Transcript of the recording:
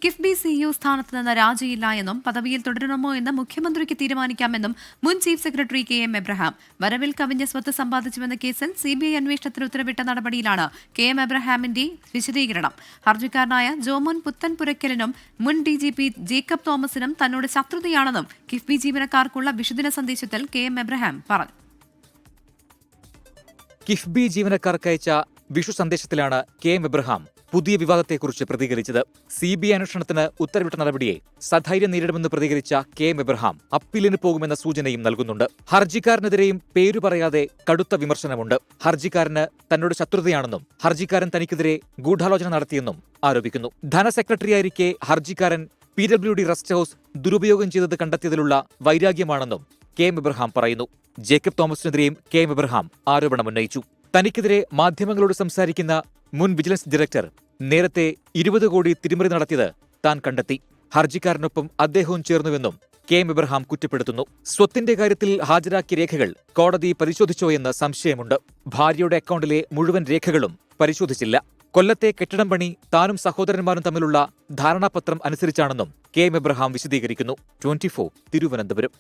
KIIFB CEO സ്ഥാനത്ത് നിന്ന് രാജിയില്ല എന്നും പദവിയിൽ തുടരണമോ എന്ന് മുഖ്യമന്ത്രിക്ക് തീരുമാനിക്കാമെന്നും മുൻ ചീഫ് സെക്രട്ടറി കെ.എം. എബ്രഹാം. വരവിൽ കവിഞ്ഞ സ്വത്ത് സമ്പാദിച്ചുവെന്ന കേസിൽ സിബിഐ അന്വേഷണത്തിന് ഉത്തരവിട്ട നടപടിയിലാണ് കെ.എം. എബ്രഹാമിന്റെ വിശദീകരണം. ഹർജിക്കാരനായ ജോമോൻ പുത്തൻപുരയ്ക്കലിനും മുൻ ഡിജിപി ജേക്കബ് തോമസിനും തന്നോട് ശത്രുതയാണെന്നും കിഫ്ബി ജീവനക്കാർക്കുള്ള വിഷുദിന സന്ദേശത്തിൽ കെ.എം. എബ്രഹാം പറഞ്ഞു. കിഫ്ബി ജീവനക്കാർക്കയച്ച വിഷു സന്ദേശത്തിലാണ് കെ.എം. എബ്രഹാം പുതിയ വിവാദത്തെക്കുറിച്ച് പ്രതികരിച്ചത്. സിബിഐ അന്വേഷണത്തിന് ഉത്തരവിട്ട നടപടിയെ സധൈര്യം നേരിടുമെന്ന് പ്രതികരിച്ച കെ.എം. എബ്രഹാം അപ്പീലിന് പോകുമെന്ന സൂചനയും നൽകുന്നുണ്ട്. ഹർജിക്കാരനെതിരെയും പേരു പറയാതെ കടുത്ത വിമർശനമുണ്ട്. ഹർജിക്കാരന് തന്നോട് ശത്രുതയാണെന്നും ഹർജിക്കാരൻ തനിക്കെതിരെ ഗൂഢാലോചന നടത്തിയെന്നും ആരോപിക്കുന്നു. ധനസെക്രട്ടറിയായിരിക്കെ ഹർജിക്കാരൻ PWD റെസ്റ്റ് ഹൌസ് ദുരുപയോഗം ചെയ്തത് കണ്ടെത്തിയതിലുള്ള വൈരാഗ്യമാണെന്നും കെ.എം. എബ്രഹാം പറയുന്നു. ജേക്കബ് തോമസിനെതിരെയും കെ.എം. എബ്രഹാം ആരോപണമുന്നയിച്ചു. തനിക്കെതിരെ മാധ്യമങ്ങളോട് സംസാരിക്കുന്ന മുൻ വിജിലൻസ് ഡയറക്ടർ നേരത്തെ 20 കോടി തിരിമറി നടത്തിയത് താൻ കണ്ടെത്തി. ഹർജിക്കാരനൊപ്പം അദ്ദേഹവും ചേർന്നുവെന്നും കെ.എം. എബ്രഹാം കുറ്റപ്പെടുത്തുന്നു. സ്വത്തിന്റെ കാര്യത്തിൽ ഹാജരാക്കിയ രേഖകൾ കോടതി പരിശോധിച്ചോയെന്ന് സംശയമുണ്ട്. ഭാര്യയുടെ അക്കൗണ്ടിലെ മുഴുവൻ രേഖകളും പരിശോധിച്ചില്ല. കൊല്ലത്തെ കെട്ടിടം പണി താനും സഹോദരന്മാരും തമ്മിലുള്ള ധാരണാപത്രം അനുസരിച്ചാണെന്നും കെ.എം. എബ്രഹാം വിശദീകരിക്കുന്നു. 24 തിരുവനന്തപുരം.